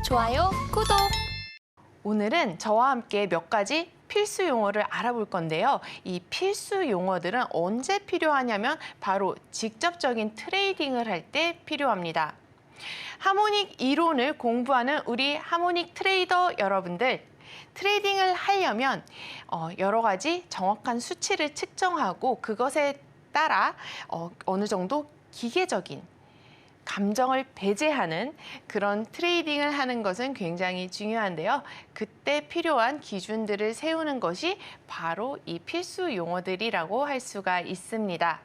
좋아요, 구독! 오늘은 저와 함께 몇 가지 필수 용어를 알아볼 건데요. 이 필수 용어들은 언제 필요하냐면 바로 직접적인 트레이딩을 할 때 필요합니다. 하모닉 이론을 공부하는 우리 하모닉 트레이더 여러분들, 트레이딩을 하려면 여러 가지 정확한 수치를 측정하고 그것에 따라 어느 정도 기계적인 감정을 배제하는 그런 트레이딩을 하는 것은 굉장히 중요한데요. 그때 필요한 기준들을 세우는 것이 바로 이 필수 용어들이라고 할 수가 있습니다.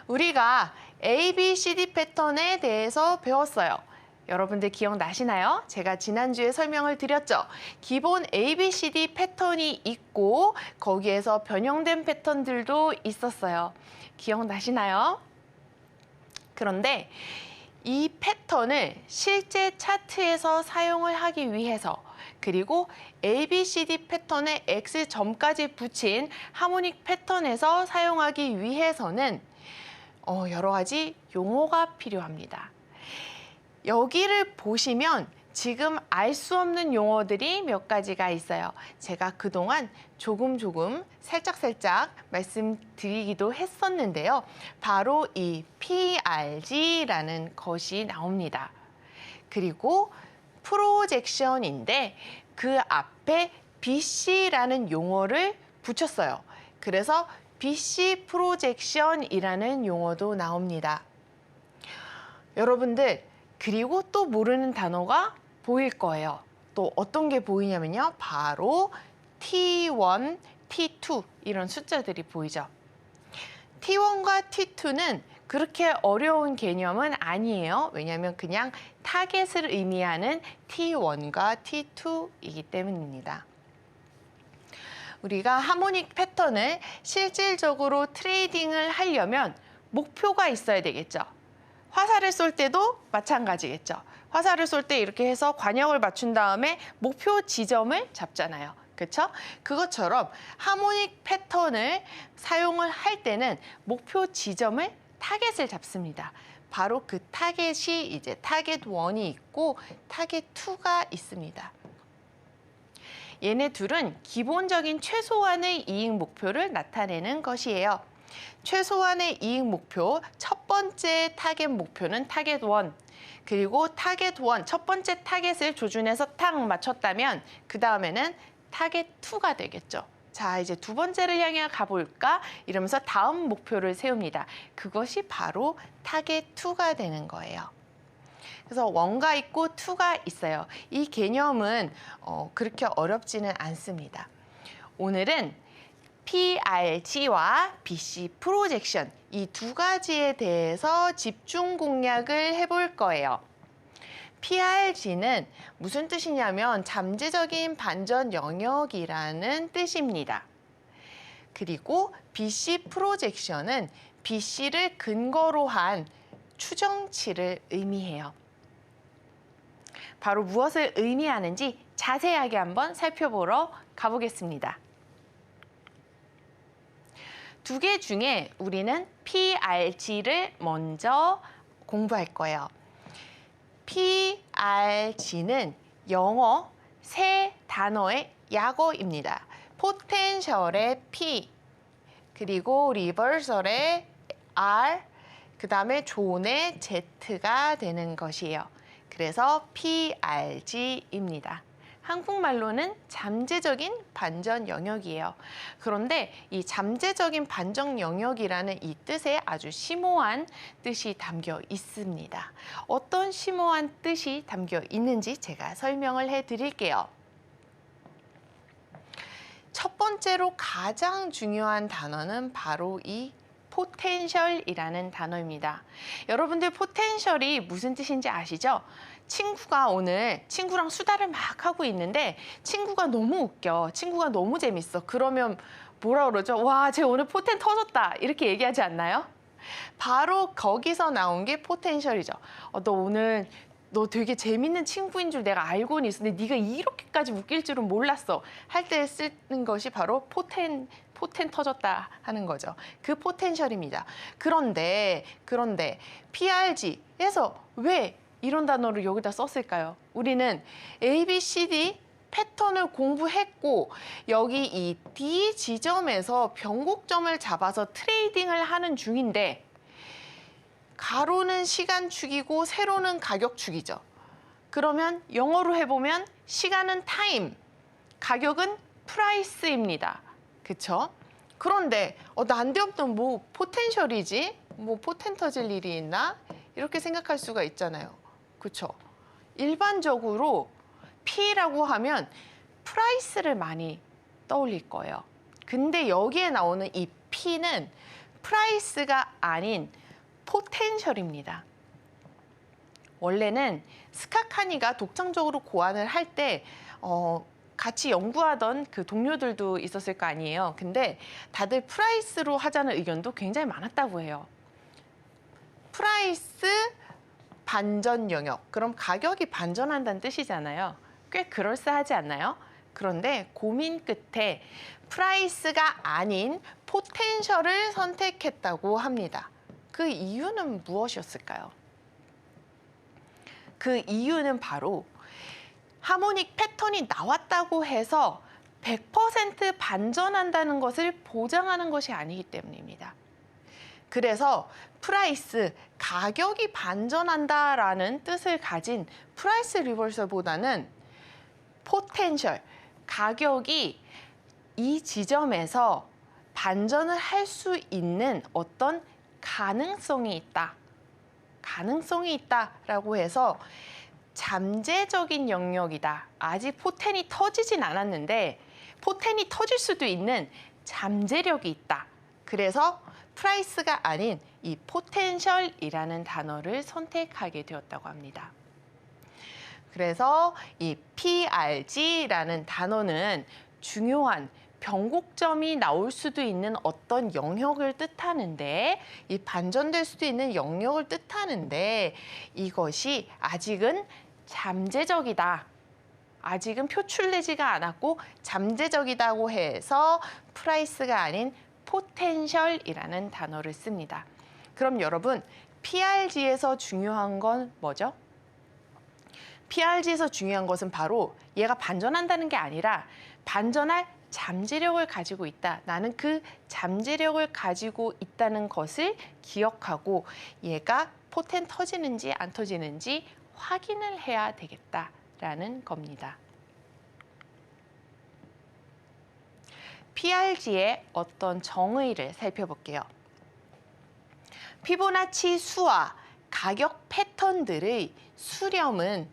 우리가 ABCD 패턴에 대해서 배웠어요. 여러분들 기억나시나요? 제가 지난주에 설명을 드렸죠. 기본 ABCD 패턴이 있고 거기에서 변형된 패턴들도 있었어요. 기억나시나요? 그런데 이 패턴을 실제 차트에서 사용을 하기 위해서 그리고 ABCD 패턴에 X점까지 붙인 하모닉 패턴에서 사용하기 위해서는 여러 가지 용어가 필요합니다. 여기를 보시면 지금 알 수 없는 용어들이 몇 가지가 있어요. 제가 그동안 조금 살짝 말씀드리기도 했었는데요. 바로 이 PRG라는 것이 나옵니다. 그리고 프로젝션인데 그 앞에 BC라는 용어를 붙였어요. 그래서 BC 프로젝션이라는 용어도 나옵니다. 여러분들 그리고 또 모르는 단어가 보일 거예요. 또 어떤 게 보이냐면요. 바로 T1, T2 이런 숫자들이 보이죠. T1과 T2는 그렇게 어려운 개념은 아니에요. 왜냐하면 그냥 타겟을 의미하는 T1과 T2이기 때문입니다. 우리가 하모닉 패턴을 실질적으로 트레이딩을 하려면 목표가 있어야 되겠죠. 화살을 쏠 때도 마찬가지겠죠. 화살을 쏠 때 이렇게 해서 관역을 맞춘 다음에 목표 지점을 잡잖아요. 그렇죠? 그것처럼 하모닉 패턴을 사용을 할 때는 목표 지점을 타겟을 잡습니다. 바로 그 타겟이 이제 타겟 1이 있고 타겟 2가 있습니다. 얘네 둘은 기본적인 최소한의 이익 목표를 나타내는 것이에요. 최소한의 이익 목표, 첫 번째 타겟 목표는 타겟 1. 그리고 타겟 1, 첫 번째 타겟을 조준해서 탁 맞췄다면 그 다음에는 타겟 2가 되겠죠. 자, 이제 두 번째를 향해 가볼까? 이러면서 다음 목표를 세웁니다. 그것이 바로 타겟 2가 되는 거예요. 그래서 1가 있고 2가 있어요. 이 개념은 그렇게 어렵지는 않습니다. 오늘은 PRG와 BC 프로젝션 이 두 가지에 대해서 집중 공략을 해볼 거예요. PRG는 무슨 뜻이냐면 잠재적인 반전 영역이라는 뜻입니다. 그리고 BC 프로젝션은 BC를 근거로 한 추정치를 의미해요. 바로 무엇을 의미하는지 자세하게 한번 살펴보러 가보겠습니다. 두 개 중에 우리는 PRG를 먼저 공부할 거예요. PRG는 영어 세 단어의 약어입니다. 포텐셜의 P, 그리고 리버설의 R, 그 다음에 존의 Z가 되는 것이에요. 그래서 PRG입니다. 한국말로는 잠재적인 반전 영역이에요. 그런데 이 잠재적인 반전 영역이라는 이 뜻에 아주 심오한 뜻이 담겨 있습니다. 어떤 심오한 뜻이 담겨 있는지 제가 설명을 해드릴게요. 첫 번째로 가장 중요한 단어는 바로 이 포텐셜이라는 단어입니다. 여러분들 포텐셜이 무슨 뜻인지 아시죠? 친구가 오늘 친구랑 수다를 막 하고 있는데 친구가 너무 웃겨. 친구가 너무 재밌어. 그러면 뭐라 그러죠? 와, 쟤 오늘 포텐 터졌다. 이렇게 얘기하지 않나요? 바로 거기서 나온 게 포텐셜이죠. 너 되게 재밌는 친구인 줄 내가 알고는 있었는데 네가 이렇게까지 웃길 줄은 몰랐어. 할 때 쓰는 것이 바로 포텐 터졌다 하는 거죠. 그 포텐셜입니다. 그런데 PRG에서 왜 이런 단어를 여기다 썼을까요? 우리는 A, B, C, D 패턴을 공부했고 여기 이 D 지점에서 변곡점을 잡아서 트레이딩을 하는 중인데 가로는 시간축이고 세로는 가격축이죠. 그러면 영어로 해보면 시간은 타임, 가격은 프라이스입니다. 그쵸? 그런데 난데없는 뭐 포텐셜이지? 뭐 포텐 터질 일이 있나? 이렇게 생각할 수가 있잖아요. 그쵸? 일반적으로 P라고 하면 프라이스를 많이 떠올릴 거예요. 근데 여기에 나오는 이 P는 프라이스가 아닌 포텐셜입니다. 원래는 스카카니가 독창적으로 고안을 할 때 같이 연구하던 그 동료들도 있었을 거 아니에요. 근데 다들 프라이스로 하자는 의견도 굉장히 많았다고 해요. 프라이스 반전 영역. 그럼 가격이 반전한다는 뜻이잖아요. 꽤 그럴싸하지 않나요? 그런데 고민 끝에 프라이스가 아닌 포텐셜을 선택했다고 합니다. 그 이유는 무엇이었을까요? 그 이유는 바로 하모닉 패턴이 나왔다고 해서 100% 반전한다는 것을 보장하는 것이 아니기 때문입니다. 그래서 프라이스, 가격이 반전한다라는 뜻을 가진 프라이스 리버설보다는 포텐셜, 가격이 이 지점에서 반전을 할 수 있는 어떤 가능성이 있다. 가능성이 있다라고 해서 잠재적인 영역이다. 아직 포텐이 터지진 않았는데 포텐이 터질 수도 있는 잠재력이 있다. 그래서 프라이스가 아닌 이 포텐셜이라는 단어를 선택하게 되었다고 합니다. 그래서 이 PRG라는 단어는 중요한 변곡점이 나올 수도 있는 어떤 영역을 뜻하는데 이 반전될 수도 있는 영역을 뜻하는데 이것이 아직은 잠재적이다. 아직은 표출되지가 않았고 잠재적이다고 해서 프라이스가 아닌 포텐셜이라는 단어를 씁니다. 그럼 여러분 PRG에서 중요한 건 뭐죠? PRG에서 중요한 것은 바로 얘가 반전한다는 게 아니라 반전할 잠재력을 가지고 있다. 나는 그 잠재력을 가지고 있다는 것을 기억하고 얘가 포텐 터지는지 안 터지는지 확인을 해야 되겠다라는 겁니다. PRG의 어떤 정의를 살펴볼게요. 피보나치 수와 가격 패턴들의 수렴은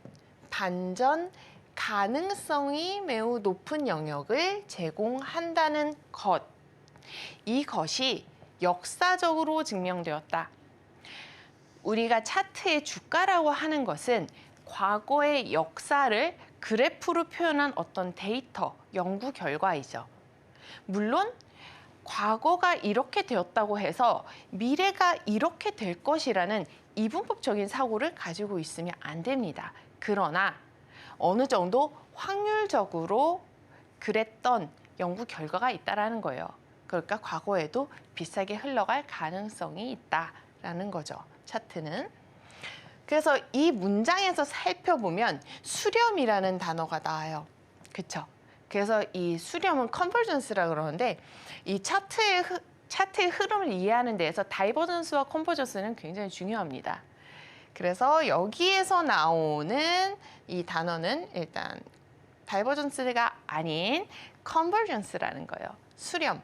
반전 가능성이 매우 높은 영역을 제공한다는 것. 이것이 역사적으로 증명되었다. 우리가 차트의 주가라고 하는 것은 과거의 역사를 그래프로 표현한 어떤 데이터, 연구 결과이죠. 물론 과거가 이렇게 되었다고 해서 미래가 이렇게 될 것이라는 이분법적인 사고를 가지고 있으면 안 됩니다. 그러나 어느 정도 확률적으로 그랬던 연구 결과가 있다라는 거예요. 그러니까 과거에도 비싸게 흘러갈 가능성이 있다라는 거죠. 차트는. 그래서 이 문장에서 살펴보면 수렴이라는 단어가 나와요. 그렇죠? 그래서 이 수렴은 컨버전스라고 그러는데 이 차트의 흐름을 이해하는 데에서 다이버전스와 컨버전스는 굉장히 중요합니다. 그래서 여기에서 나오는 이 단어는 일단 다이버전스가 아닌 컨버전스라는 거예요. 수렴.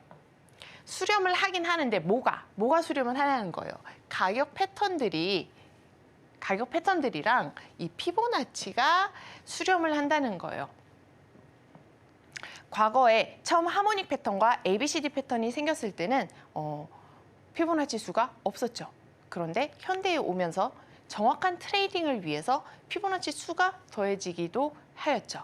수렴을 하긴 하는데 뭐가 수렴을 하냐는 거예요. 가격 패턴들이랑 이 피보나치가 수렴을 한다는 거예요. 과거에 처음 하모닉 패턴과 ABCD 패턴이 생겼을 때는 피보나치 수가 없었죠. 그런데 현대에 오면서 정확한 트레이딩을 위해서 피보나치 수가 더해지기도 하였죠.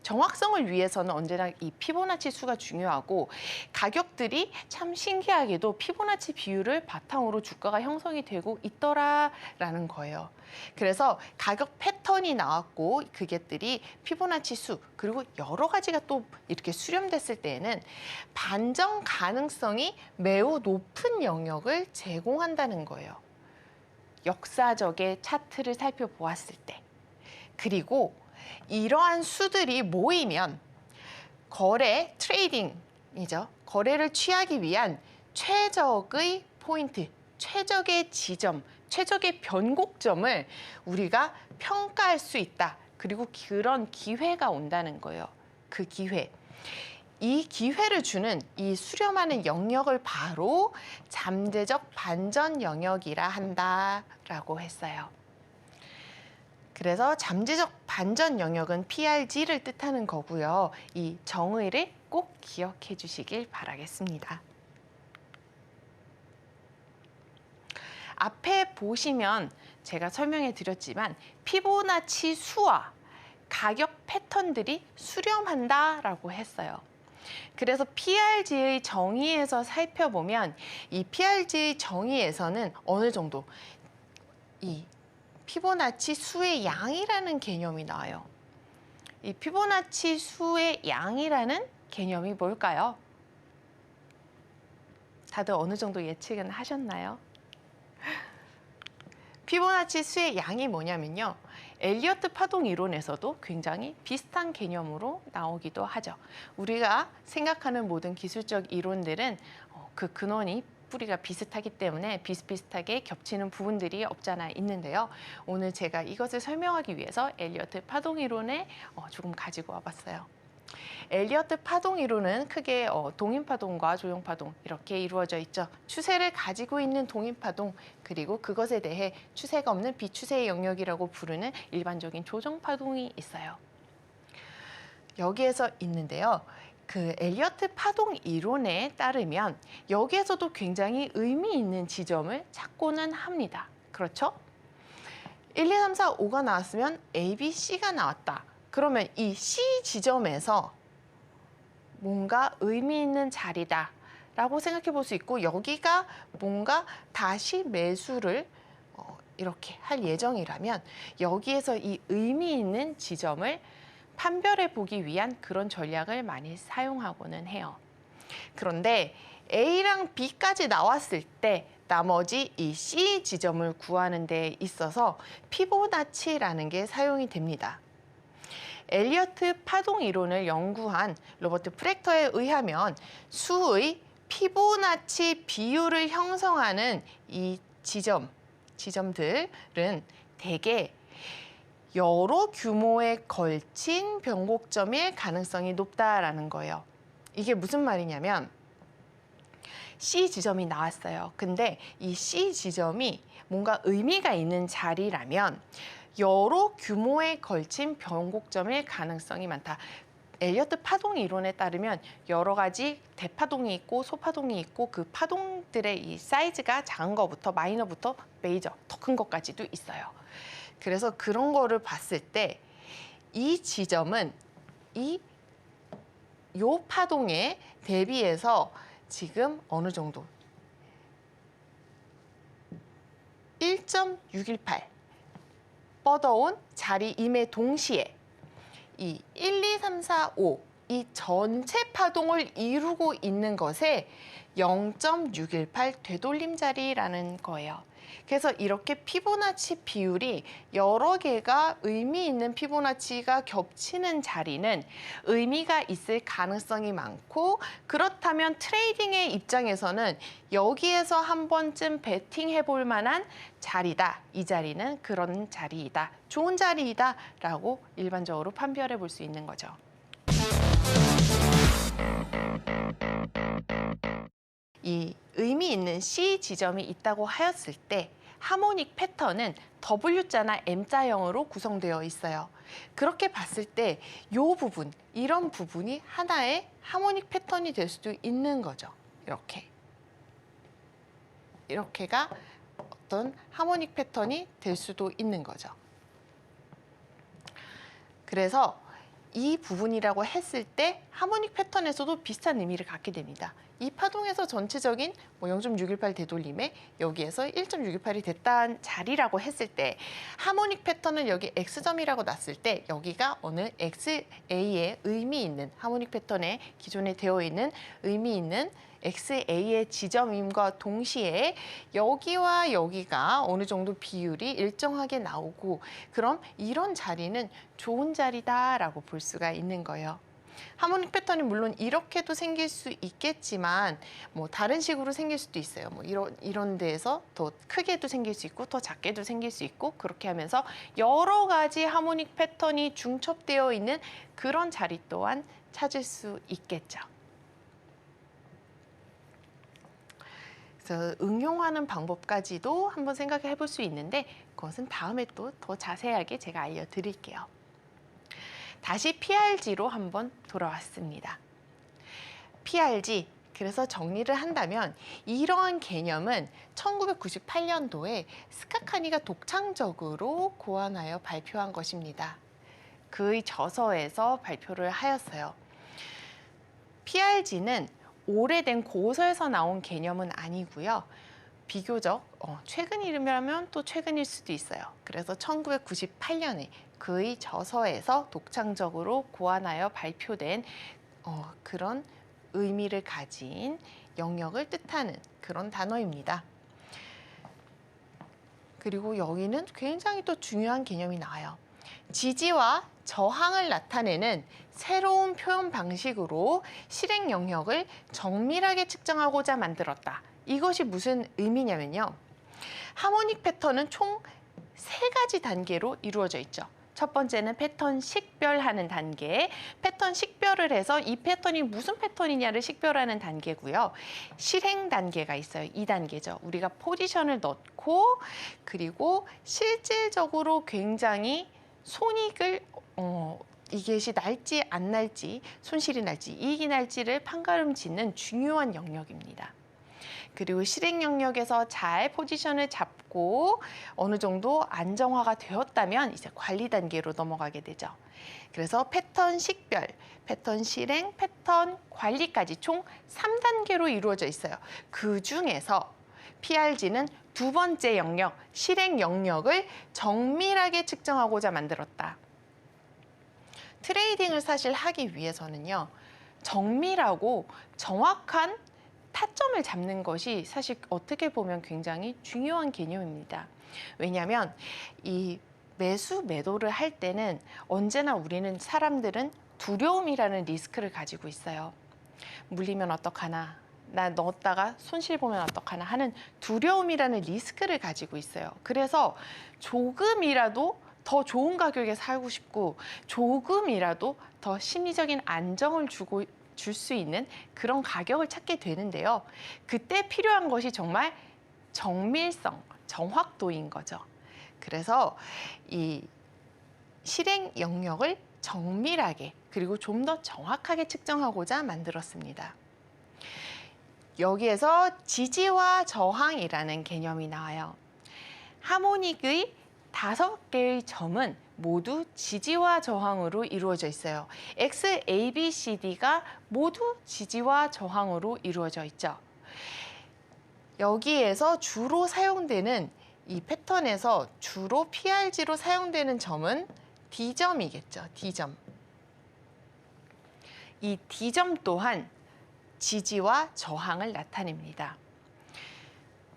정확성을 위해서는 언제나 이 피보나치 수가 중요하고 가격들이 참 신기하게도 피보나치 비율을 바탕으로 주가가 형성이 되고 있더라라는 거예요. 그래서 가격 패턴이 나왔고 그것들이 피보나치 수 그리고 여러 가지가 또 이렇게 수렴됐을 때에는 반전 가능성이 매우 높은 영역을 제공한다는 거예요. 역사적의 차트를 살펴보았을 때, 그리고 이러한 수들이 모이면 거래, 트레이딩이죠. 거래를 취하기 위한 최적의 포인트, 최적의 지점, 최적의 변곡점을 우리가 평가할 수 있다. 그리고 그런 기회가 온다는 거예요. 그 기회. 이 기회를 주는 이 수렴하는 영역을 바로 잠재적 반전 영역이라 한다라고 했어요. 그래서 잠재적 반전 영역은 PRG를 뜻하는 거고요. 이 정의를 꼭 기억해 주시길 바라겠습니다. 앞에 보시면 제가 설명해 드렸지만 피보나치 수와 가격 패턴들이 수렴한다라고 했어요. 그래서 PRG의 정의에서 살펴보면 이 PRG의 정의에서는 어느 정도 이 피보나치 수의 양이라는 개념이 나와요. 이 피보나치 수의 양이라는 개념이 뭘까요? 다들 어느 정도 예측은 하셨나요? 피보나치 수의 양이 뭐냐면요. 엘리어트 파동 이론에서도 굉장히 비슷한 개념으로 나오기도 하죠. 우리가 생각하는 모든 기술적 이론들은 그 근원이 뿌리가 비슷하기 때문에 비슷비슷하게 겹치는 부분들이 없잖아 있는데요. 오늘 제가 이것을 설명하기 위해서 엘리어트 파동 이론에 조금 가지고 와봤어요. 엘리어트 파동 이론은 크게 동인파동과 조형파동 이렇게 이루어져 있죠. 추세를 가지고 있는 동인파동, 그리고 그것에 대해 추세가 없는 비추세의 영역이라고 부르는 일반적인 조정파동이 있어요. 여기에서 있는데요. 그 엘리어트 파동 이론에 따르면 여기에서도 굉장히 의미 있는 지점을 찾고는 합니다. 그렇죠? 1, 2, 3, 4, 5가 나왔으면 A, B, C가 나왔다. 그러면 이 C 지점에서 뭔가 의미 있는 자리다 라고 생각해 볼 수 있고, 여기가 뭔가 다시 매수를 이렇게 할 예정이라면 여기에서 이 의미 있는 지점을 판별해 보기 위한 그런 전략을 많이 사용하고는 해요. 그런데 A랑 B까지 나왔을 때 나머지 이 C 지점을 구하는 데 있어서 피보나치라는 게 사용이 됩니다. 엘리어트 파동 이론을 연구한 로버트 프렉터에 의하면 수의 피보나치 비율을 형성하는 이 지점들은 대개 여러 규모에 걸친 변곡점일 가능성이 높다라는 거예요. 이게 무슨 말이냐면 C 지점이 나왔어요. 근데 이 C 지점이 뭔가 의미가 있는 자리라면 여러 규모에 걸친 변곡점일 가능성이 많다. 엘리어트 파동 이론에 따르면 여러 가지 대파동이 있고 소파동이 있고 그 파동들의 이 사이즈가 작은 것부터 마이너부터 메이저, 더 큰 것까지도 있어요. 그래서 그런 거를 봤을 때 이 지점은 요 파동에 대비해서 지금 어느 정도 1.618 뻗어온 자리임에 동시에 이 1, 2, 3, 4, 5 이 전체 파동을 이루고 있는 것에 0.618 되돌림 자리라는 거예요. 그래서 이렇게 피보나치 비율이 여러 개가 의미 있는 피보나치가 겹치는 자리는 의미가 있을 가능성이 많고, 그렇다면 트레이딩의 입장에서는 여기에서 한 번쯤 베팅해 볼 만한 자리다. 이 자리는 그런 자리이다. 좋은 자리이다 라고 일반적으로 판별해 볼 수 있는 거죠. 이 의미 있는 C 지점이 있다고 하였을 때 하모닉 패턴은 W자나 M자형으로 구성되어 있어요. 그렇게 봤을 때 이 부분, 이런 부분이 하나의 하모닉 패턴이 될 수도 있는 거죠. 이렇게가 어떤 하모닉 패턴이 될 수도 있는 거죠. 그래서 이 부분이라고 했을 때 하모닉 패턴에서도 비슷한 의미를 갖게 됩니다. 이 파동에서 전체적인 뭐 0.618 되돌림에 여기에서 1.618이 됐다는 자리라고 했을 때 하모닉 패턴을 여기 X점이라고 놨을 때 여기가 어느 XA의 의미 있는 하모닉 패턴에 기존에 되어 있는 의미 있는 XA의 지점임과 동시에 여기와 여기가 어느 정도 비율이 일정하게 나오고 그럼 이런 자리는 좋은 자리다라고 볼 수가 있는 거예요. 하모닉 패턴이 물론 이렇게도 생길 수 있겠지만 뭐 다른 식으로 생길 수도 있어요. 뭐 이런 데에서 더 크게도 생길 수 있고 더 작게도 생길 수 있고 그렇게 하면서 여러 가지 하모닉 패턴이 중첩되어 있는 그런 자리 또한 찾을 수 있겠죠. 그래서 응용하는 방법까지도 한번 생각해 볼 수 있는데 그것은 다음에 또 더 자세하게 제가 알려드릴게요. 다시 PRG로 한번 돌아왔습니다. PRG, 그래서 정리를 한다면 이러한 개념은 1998년도에 스카카니가 독창적으로 고안하여 발표한 것입니다. 그의 저서에서 발표를 하였어요. PRG는 오래된 고서에서 나온 개념은 아니고요. 비교적 최근이라면 또 최근일 수도 있어요. 그래서 1998년에 그의 저서에서 독창적으로 고안하여 발표된 그런 의미를 가진 영역을 뜻하는 그런 단어입니다. 그리고 여기는 굉장히 또 중요한 개념이 나와요. 지지와 저항을 나타내는 새로운 표현 방식으로 실행 영역을 정밀하게 측정하고자 만들었다. 이것이 무슨 의미냐면요. 하모닉 패턴은 총 3가지 단계로 이루어져 있죠. 첫 번째는 패턴 식별하는 단계, 패턴 식별을 해서 이 패턴이 무슨 패턴이냐를 식별하는 단계고요. 실행 단계가 있어요. 2단계죠. 우리가 포지션을 넣고 그리고 실질적으로 굉장히 손익을 이것이 날지 안 날지, 손실이 날지 이익이 날지를 판가름 짓는 중요한 영역입니다. 그리고 실행 영역에서 잘 포지션을 잡고 어느 정도 안정화가 되었다면 이제 관리 단계로 넘어가게 되죠. 그래서 패턴 식별, 패턴 실행, 패턴 관리까지 총 3단계로 이루어져 있어요. 그 중에서 PRG는 2번째 영역, 실행 영역을 정밀하게 측정하고자 만들었다. 트레이딩을 사실 하기 위해서는요, 정밀하고 정확한 타점을 잡는 것이 사실 어떻게 보면 굉장히 중요한 개념입니다. 왜냐하면 이 매수 매도를 할 때는 언제나 우리는 사람들은 두려움이라는 리스크를 가지고 있어요. 물리면 어떡하나, 나 넣었다가 손실 보면 어떡하나 하는 두려움이라는 리스크를 가지고 있어요. 그래서 조금이라도 더 좋은 가격에 살고 싶고 조금이라도 더 심리적인 안정을 줄 수 있는 그런 가격을 찾게 되는데요. 그때 필요한 것이 정말 정밀성, 정확도인 거죠. 그래서 이 실행 영역을 정밀하게 그리고 좀 더 정확하게 측정하고자 만들었습니다. 여기에서 지지와 저항이라는 개념이 나와요. 하모닉의 5개의 점은 모두 지지와 저항으로 이루어져 있어요. X, A, B, C, D가 모두 지지와 저항으로 이루어져 있죠. 여기에서 주로 사용되는 이 패턴에서 주로 PRG로 사용되는 점은 D점이겠죠. D점. 이 D점 또한 지지와 저항을 나타냅니다.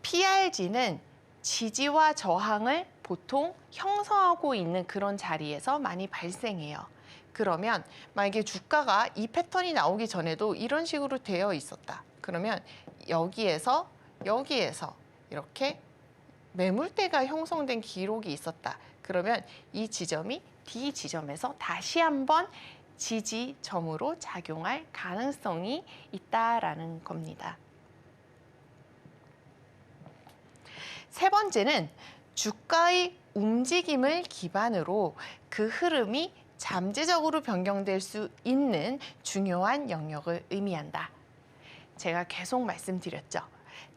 PRG는 지지와 저항을 보통 형성하고 있는 그런 자리에서 많이 발생해요. 그러면 만약에 주가가 이 패턴이 나오기 전에도 이런 식으로 되어 있었다. 그러면 여기에서 이렇게 매물대가 형성된 기록이 있었다. 그러면 이 지점이 D 지점에서 다시 한번 지지점으로 작용할 가능성이 있다라는 겁니다. 세 번째는 주가의 움직임을 기반으로 그 흐름이 잠재적으로 변경될 수 있는 중요한 영역을 의미한다. 제가 계속 말씀드렸죠.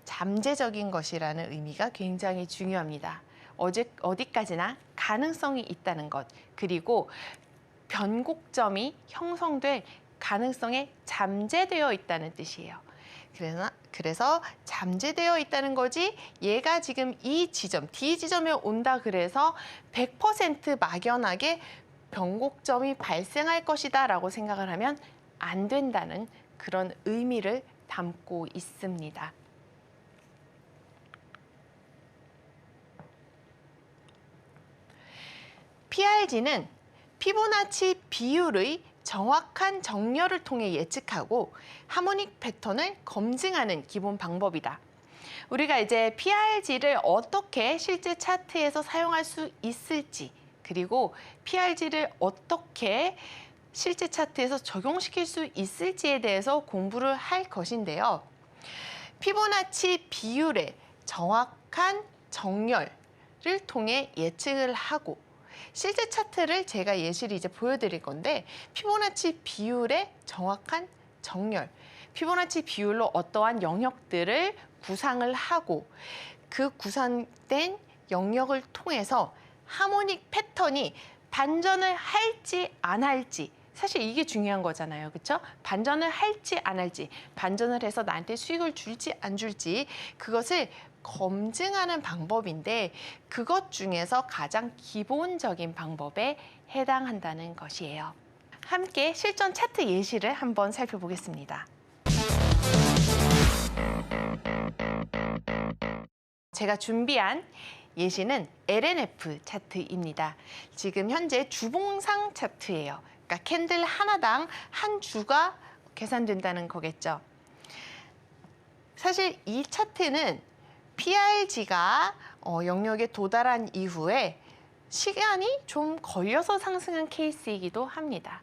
잠재적인 것이라는 의미가 굉장히 중요합니다. 어디까지나 가능성이 있다는 것, 그리고 변곡점이 형성될 가능성에 잠재되어 있다는 뜻이에요. 그래서 잠재되어 있다는 거지 얘가 지금 이 지점, D 지점에 온다 그래서 100% 막연하게 변곡점이 발생할 것이다 라고 생각을 하면 안 된다는 그런 의미를 담고 있습니다. PRG는 피보나치 비율의 정확한 정렬을 통해 예측하고 하모닉 패턴을 검증하는 기본 방법이다. 우리가 이제 PRG를 어떻게 실제 차트에서 사용할 수 있을지, 그리고 PRG를 어떻게 실제 차트에서 적용시킬 수 있을지에 대해서 공부를 할 것인데요. 피보나치 비율의 정확한 정렬을 통해 예측을 하고 실제 차트를 제가 예시를 이제 보여드릴 건데 피보나치 비율의 정확한 정렬, 피보나치 비율로 어떠한 영역들을 구상을 하고 그 구상된 영역을 통해서 하모닉 패턴이 반전을 할지 안 할지 사실 이게 중요한 거잖아요. 그렇죠? 반전을 할지 안 할지, 반전을 해서 나한테 수익을 줄지 안 줄지 그것을 검증하는 방법인데 그것 중에서 가장 기본적인 방법에 해당한다는 것이에요. 함께 실전 차트 예시를 한번 살펴보겠습니다. 제가 준비한 예시는 LNF 차트입니다. 지금 현재 주봉상 차트예요. 그러니까 캔들 하나당 한 주가 계산된다는 거겠죠. 사실 이 차트는 PRG가 영역에 도달한 이후에 시간이 좀 걸려서 상승한 케이스이기도 합니다.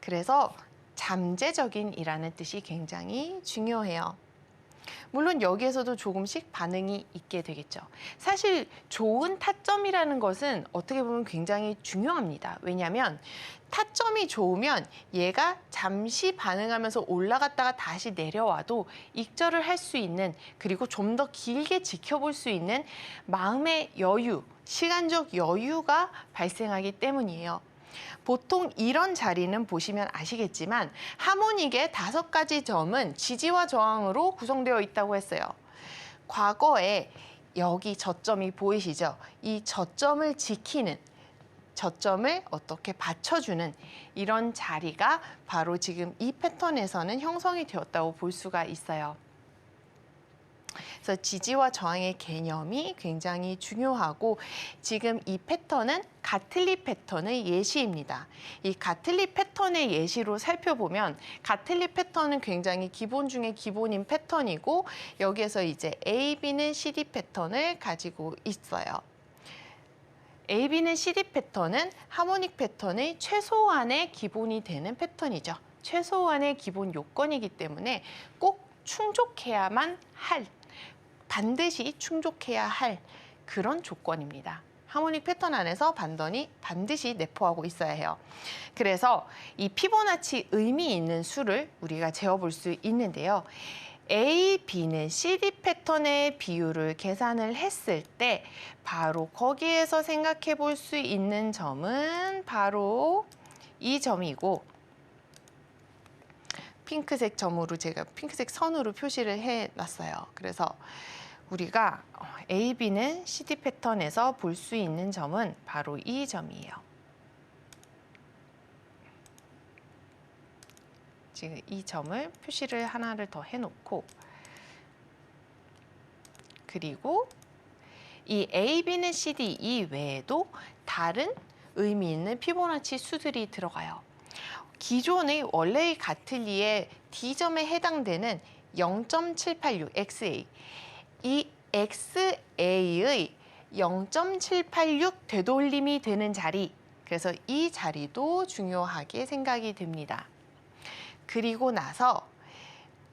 그래서 잠재적인이라는 뜻이 굉장히 중요해요. 물론 여기에서도 조금씩 반응이 있게 되겠죠. 사실 좋은 타점이라는 것은 어떻게 보면 굉장히 중요합니다. 왜냐하면 타점이 좋으면 얘가 잠시 반응하면서 올라갔다가 다시 내려와도 익절을 할 수 있는, 그리고 좀 더 길게 지켜볼 수 있는 마음의 여유, 시간적 여유가 발생하기 때문이에요. 보통 이런 자리는 보시면 아시겠지만 하모닉의 5가지 점은 지지와 저항으로 구성되어 있다고 했어요. 과거에 여기 저점이 보이시죠? 이 저점을 지키는, 저점을 어떻게 받쳐주는 이런 자리가 바로 지금 이 패턴에서는 형성이 되었다고 볼 수가 있어요. 그래서 지지와 저항의 개념이 굉장히 중요하고 지금 이 패턴은 가틀리 패턴의 예시입니다. 이 가틀리 패턴의 예시로 살펴보면 가틀리 패턴은 굉장히 기본 중에 기본인 패턴이고 여기에서 이제 AB는 CD 패턴을 가지고 있어요. AB는 CD 패턴은 하모닉 패턴의 최소한의 기본이 되는 패턴이죠. 최소한의 기본 요건이기 때문에 꼭 충족해야만 할, 반드시 충족해야 할 그런 조건입니다. 하모닉 패턴 안에서 반드시 내포하고 있어야 해요. 그래서 이 피보나치 의미 있는 수를 우리가 재어볼 수 있는데요. A, B는 CD 패턴의 비율을 계산을 했을 때 바로 거기에서 생각해 볼 수 있는 점은 바로 이 점이고, 핑크색 점으로 제가 핑크색 선으로 표시를 해놨어요. 그래서 우리가 A, B는 CD 패턴에서 볼 수 있는 점은 바로 이 점이에요. 지금 이 점을 표시를 하나를 더 해놓고, 그리고 이 A, B는 CD 이외에도 다른 의미 있는 피보나치 수들이 들어가요. 기존의 원래의 가틀리의 D점에 해당되는 0.786 XA, 이 XA의 0.786 되돌림이 되는 자리, 그래서 이 자리도 중요하게 생각이 됩니다. 그리고 나서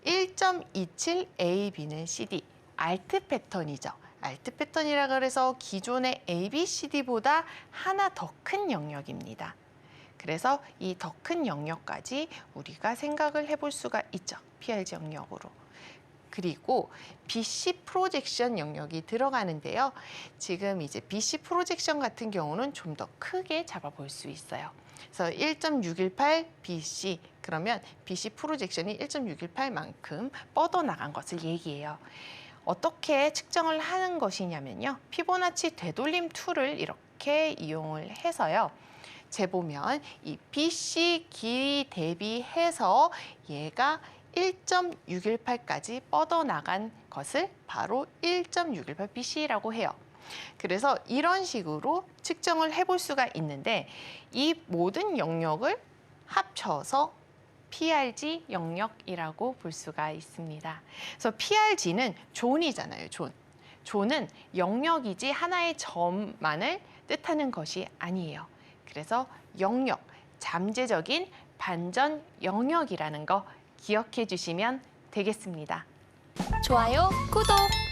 1.27 AB는 CD, 알트 패턴이죠. 알트 패턴이라 그래서 기존의 ABCD보다 하나 더 큰 영역입니다. 그래서 이 더 큰 영역까지 우리가 생각을 해볼 수가 있죠. PRG 영역으로. 그리고 BC 프로젝션 영역이 들어가는데요. 지금 이제 BC 프로젝션 같은 경우는 좀 더 크게 잡아볼 수 있어요. 그래서 1.618 BC, 그러면 BC 프로젝션이 1.618만큼 뻗어나간 것을 얘기해요. 어떻게 측정을 하는 것이냐면요. 피보나치 되돌림 툴을 이렇게 이용을 해서요. 재보면 이 BC 길이 대비해서 얘가 1.618까지 뻗어나간 것을 바로 1.618BC라고 해요. 그래서 이런 식으로 측정을 해볼 수가 있는데 이 모든 영역을 합쳐서 PRG 영역이라고 볼 수가 있습니다. 그래서 PRG는 존이잖아요, 존. 존은 영역이지 하나의 점만을 뜻하는 것이 아니에요. 그래서 영역, 잠재적인 반전 영역이라는 거 기억해 주시면 되겠습니다. 좋아요, 구독!